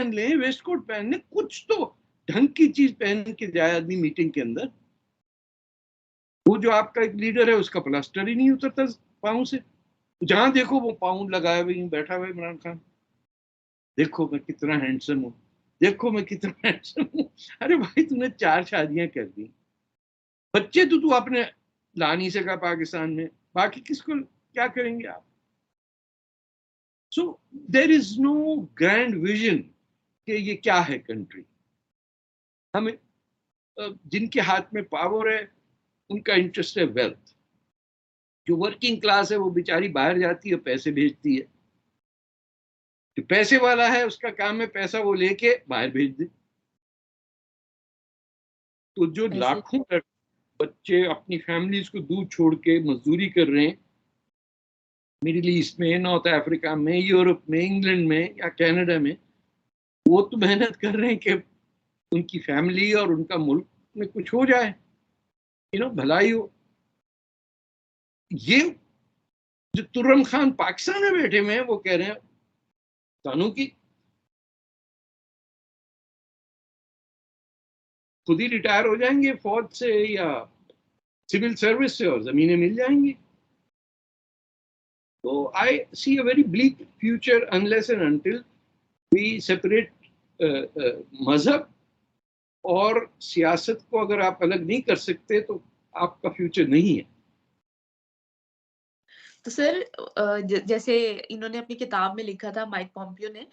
पहन लें, waste coat पहन लें, कुछ तो ढंग की चीज पहन के जाए आदमी मीटिंग के अंदर। वो जो आपका एक लीडर है उसका प्लास्टर ही नहीं उतरता पाँव से, जहां देखो वो पाउंड लगाए हुए बैठा हुआ है इमरान खान। देखो मैं कितना हैंडसम हूँ, देखो मैं कितना हैंडसम हूँ। अरे भाई तूने 4 शादियां कर दी, बच्चे तो तू अपने ला नहीं सका पाकिस्तान में, बाकी किसको क्या करेंगे आप? So there is no grand vision कि ये क्या है कंट्री। हमें जिनके हाथ में पावर है उनका इंटरेस्ट है वेल्थ। जो वर्किंग क्लास है वो बेचारी बाहर जाती है, पैसे भेजती है। जो पैसे वाला है उसका काम है पैसा वो लेके बाहर भेज दे। तो जो ऐसे लाखों बच्चे अपनी फैमिलीज को दूर छोड़ के मजदूरी कर रहे हैं मिडिल ईस्ट में, नॉर्थ अफ्रीका में, यूरोप में, इंग्लैंड में या कनाडा में, वो तो मेहनत कर रहे हैं कि उनकी फैमिली और उनका मुल्क में कुछ हो जाए, भलाई हो। ये जो तुर्रम खान पाकिस्तान में बैठे हुए हैं वो कह रहे हैं कानून की खुद ही रिटायर हो जाएंगे फौज से या सिविल सर्विस से और जमीनें मिल जाएंगी। तो I see a very bleak future unless and until we separate मजहब और सियासत को। अगर आप अलग नहीं कर सकते तो आपका फ्यूचर नहीं है। तो सर जैसे इन्होंने अपनी किताब में लिखा था माइक पॉम्पियो ने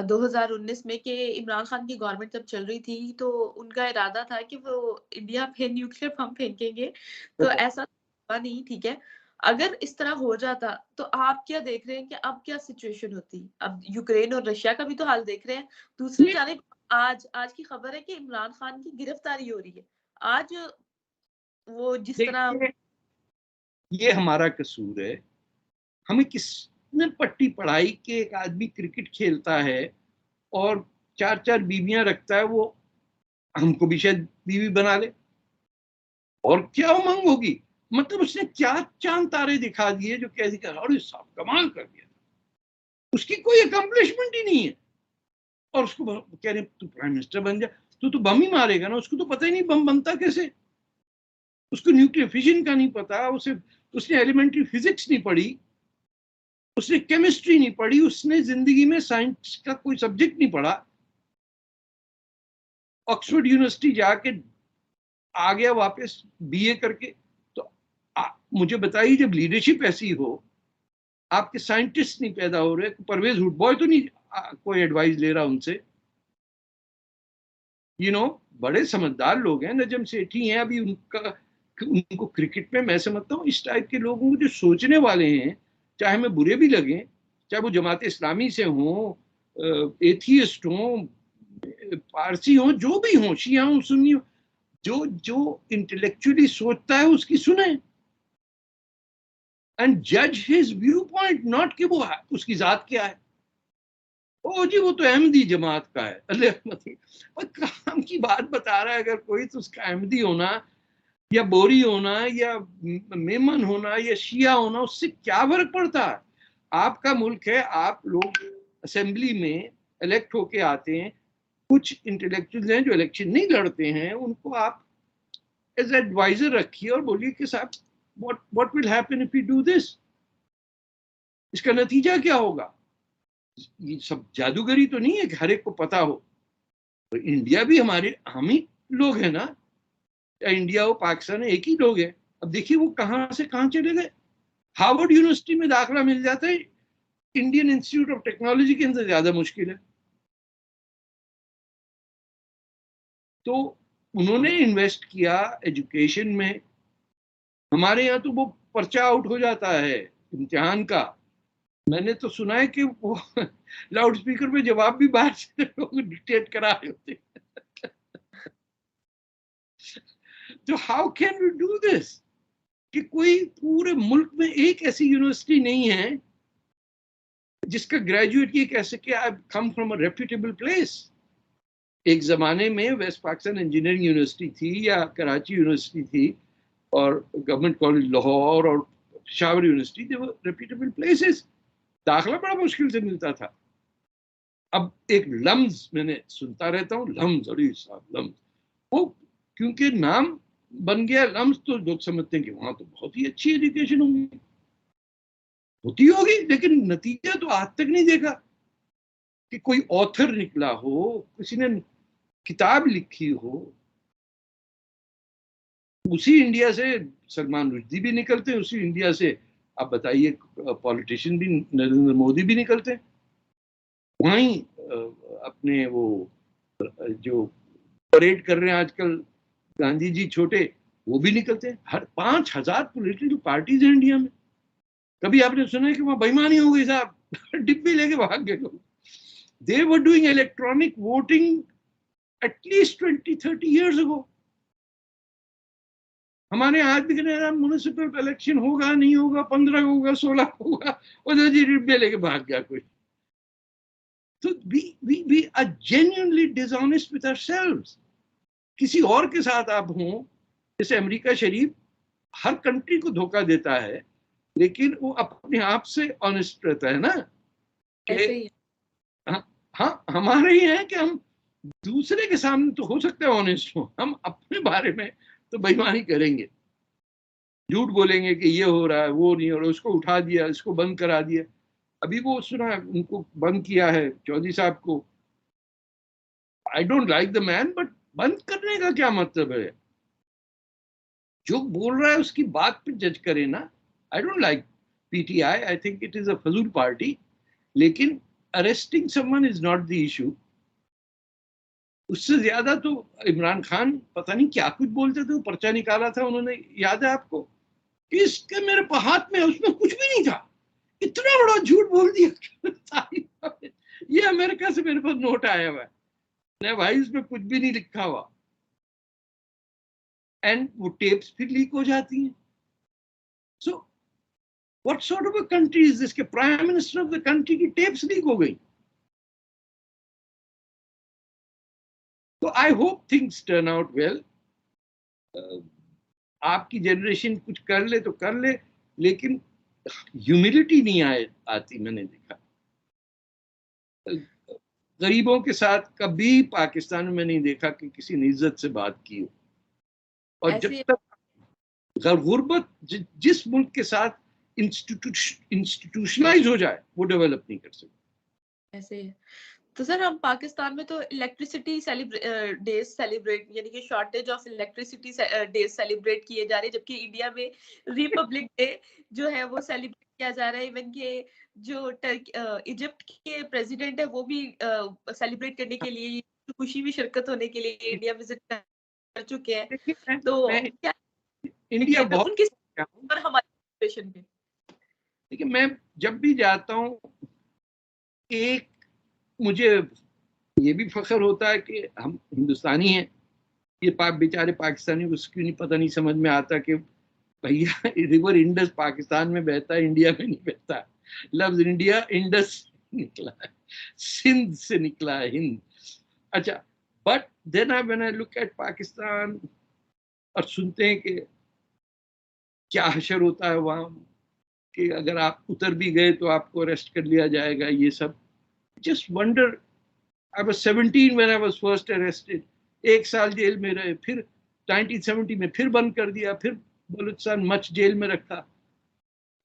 2019 में कि इमरान खान की गवर्नमेंट जब चल रही थी तो उनका इरादा था कि वो इंडिया पे न्यूक्लियर बम फेंकेंगे, तो ऐसा हुआ नहीं, ठीक है। अगर इस तरह हो जाता तो आप क्या देख रहे हैं कि अब क्या सिचुएशन होती? अब यूक्रेन और रशिया का भी तो हाल देख रहे हैं। दूसरी जानिब आज आज की खबर है कि इमरान खान की गिरफ्तारी हो रही है। आज वो जिस तरह ये हमारा कसूर है। हमें किसने पट्टी पढ़ाई कि एक आदमी क्रिकेट खेलता है और 4-4 बीवियां रखता है, वो हमको भी शायद बीवी बना ले, और क्या उमंग होगी? मतलब उसने क्या चांद तारे दिखा दिए जो कह दिया अरे साहब कमाल कर दिया, उसकी कोई अकम्पलिशमेंट ही नहीं है। और उसको कह रहे तू प्राइम मिनिस्टर बन जा, तू तो बम ही मारेगा ना। उसको तो पता ही नहीं बम बनता कैसे, उसको न्यूक्लियर फिजन का नहीं पता, उसने एलिमेंट्री फिजिक्स नहीं पढ़ी, उसने केमिस्ट्री नहीं पढ़ी, उसने जिंदगी में साइंस का कोई सब्जेक्ट नहीं पढ़ा। ऑक्सफोर्ड यूनिवर्सिटी जाके आ गया वापस बीए करके। तो मुझे बताइए जब लीडरशिप ऐसी हो, आपके साइंटिस्ट नहीं पैदा हो रहे, परवेज हुडबॉय तो नहीं कोई एडवाइस ले रहा उनसे। बड़े समझदार लोग हैं, नजम सेठी हैं, अभी उनको क्रिकेट में मैं समझता हूँ इस टाइप के लोगों को जो सोचने वाले हैं, चाहे हमें बुरे भी लगे, चाहे वो जमात इस्लामी से हों, एथियस्ट हों, पारसी हों, जो भी हों, शिया हों, सुन्नी हों, जो जो इंटेलेक्चुअली सोचता है उसकी सुने एंड जज हिज व्यू पॉइंट, नॉट कि वो उसकी जात क्या है। ओ जी वो तो अहमदी जमात का है, अल्लाह और काम की बात बता रहा है अगर कोई, तो उसका अहमदी होना या बोरी होना या मेमन होना या शिया होना उससे क्या फर्क पड़ता है? आपका मुल्क है, आप लोग असेंबली में इलेक्ट होके आते हैं, कुछ इंटेलेक्चुअल्स हैं जो इलेक्शन नहीं लड़ते हैं, उनको आप एज एडवाइजर रखिए और बोलिए कि साहब what will happen if you do this, इसका नतीजा क्या होगा? ये सब जादूगरी तो नहीं है कि हर एक को पता हो। तो इंडिया भी हम ही लोग हैं ना, या इंडिया हो पाकिस्तान है, एक ही लोग हैं। अब देखिए वो कहां से कहां चले गए। हार्वर्ड यूनिवर्सिटी में दाखिला मिल जाता है, इंडियन इंस्टीट्यूट ऑफ टेक्नोलॉजी के अंदर ज्यादा मुश्किल है। तो उन्होंने इन्वेस्ट किया एजुकेशन में। हमारे यहाँ तो वो पर्चा आउट हो जाता है इम्तिहान का। मैंने तो सुना है कि वो लाउड स्पीकर में जवाब भी बाहर से लोग डिक्टेट करा रहे होते। तो how can we do this कि कोई पूरे मुल्क में एक ऐसी यूनिवर्सिटी नहीं है जिसका ग्रेजुएट ये कह सके I come from a reputable place. एक जमाने में वेस्ट पाकिस्तान इंजीनियरिंग यूनिवर्सिटी थी या कराची यूनिवर्सिटी थी और गवर्नमेंट कॉलेज लाहौर और पेशावर यूनिवर्सिटी, दे वर रेप्यूटेबल प्लेसेस। दाखिला बड़ा मुश्किल से मिलता था। अब एक लम्ज मैंने सुनता रहता हूँ, लम्ज, अरे साहब लम्ज, वो क्योंकि नाम बन गया लम्ज तो लोग समझते हैं कि वहां तो बहुत ही अच्छी एजुकेशन होगी, होती होगी, लेकिन नतीजा तो आज तक नहीं देखा कि कोई ऑथर निकला हो, किसी ने किताब लिखी हो। उसी इंडिया से सलमान रुश्दी भी निकलते हैं, उसी इंडिया से आप बताइए पॉलिटिशियन भी, नरेंद्र मोदी भी निकलते हैं। वहीं अपने वो जो परेड कर रहे हैं आजकल गांधी जी छोटे, वो भी निकलते हैं। हर 5,000 पॉलिटिकल पार्टीज हैं इंडिया में। कभी आपने सुना है कि वहां बेईमानी हो गई साहब? डिब्बे लेके भाग गए लोग। They were doing electronic voting at least 20-30 years ago। हमारे आज भी म्यूनिसिपल इलेक्शन होगा नहीं होगा, 15 होगा, 16 होगा, उधर जी डिब्बे लेके भाग गया कोई। तो we are genuinely dishonest with ourselves। किसी और के साथ आप हों, जैसे अमेरिका शरीफ हर कंट्री को धोखा देता है, लेकिन वो अपने आप से ऑनेस्ट रहता है ना, ऐसे ही हाँ, हाँ, हमारे ही है कि हम दूसरे के सामने तो हो सकता है ऑनेस्ट हो, हम अपने बारे में तो बेईमानी करेंगे, झूठ बोलेंगे कि ये हो रहा है, वो नहीं हो रहा, उसको उठा दिया, इसको बंद करा दिया। अभी वो सुना उनको बंद किया है चौधरी साहब को। I don't like the man, but बंद करने का क्या मतलब है? जो बोल रहा है उसकी बात पे जज करे ना। I don't like PTI, I think it is a फजूल पार्टी, लेकिन arresting someone is not the issue. उससे ज्यादा तो इमरान खान पता नहीं क्या कुछ बोलते थे, वो पर्चा निकाला था उन्होंने, याद है आपको? इसके मेरे हाथ में उसमें कुछ भी नहीं था, इतना बड़ा झूठ बोल दिया। ये अमेरिका से मेरे पास नोट आया हुआ है, नहीं भाई इसमें कुछ भी नहीं लिखा हुआ, एंड वो टेप्स फिर लीक हो जाती हैं। So what sort of a country is this, के prime minister of the country की टेप्स लीक हो गई? तो I hope things turn out well. आपकी जनरेशन कुछ कर ले तो कर ले, लेकिन ह्यूमिलिटी नहीं आती, मैंने देखा। गरीबों के साथ कभी पाकिस्तान में नहीं देखा कि किसी ने इज्जत से बात की हो। और जब ऐसे तक गुर्बत जिस मुल्क के साथ इंस्टीट्यूशनलाइज हो जाए, वो डेवलप नहीं कर सकते। ऐसे तो सर हम पाकिस्तान में तो इलेक्ट्रिसिटी डेज सेलिब्रेट, यानी कि shortage of electricity days celebrate किए जा रहे हैं, जबकि इंडिया में रिपब्लिक डे जो है वो सेलिब्रेट किया जा रहा है। इवन के जो इजिप्ट के प्रेसिडेंट है वो भी सेलिब्रेट करने के लिए, खुशी में शिरकत होने के लिए इंडिया विजिट कर चुके हैं। देखिए तो मैं क्या इंडिया बहुत उनकी गया हूं। पर हमारी सिचुएशन पे देखिए मैं जब भी जाता हूँ, एक मुझे ये भी फख्र होता है कि हम हिंदुस्तानी हैं। ये बेचारे पाकिस्तानी को क्यों नहीं पता, नहीं समझ में आता कि भैया रिवर इंडस पाकिस्तान में बहता है, इंडिया में नहीं बहता। लफ्ज इंडिया इंडस निकला है, सिंध से निकला है, हिंद। अच्छा, but then I when I look at Pakistan और सुनते हैं कि क्या हशर होता है वहां, कि अगर आप उतर भी गए तो आपको अरेस्ट कर लिया जाएगा, ये सब। Just wonder, I was 17 when I was first arrested. 1 साल जेल में रहे, फिर 1970 में फिर बंद कर दिया, फिर बलूचिस्तान मच जेल में रखा।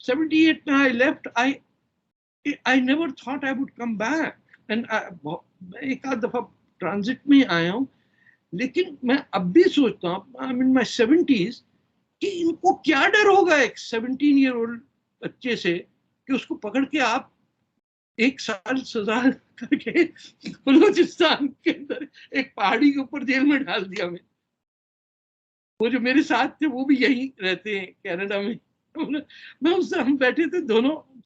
78 में I left. I never thought I would come back, and एक आध दफा ट्रांजिट में आया हूँ, लेकिन मैं अब भी सोचता हूँ, आई मीन माय 70s, कि इनको क्या डर होगा एक 17-year-old बच्चे से, कि उसको पकड़ के आप 1 साल सजा करके बलूचिस्तान के अंदर एक पहाड़ी के ऊपर जेल में डाल दिया। वो जो मेरे साथ थे वो भी यहीं रहते हैं कनाडा में। मैं उससे, हम बैठे थे दोनों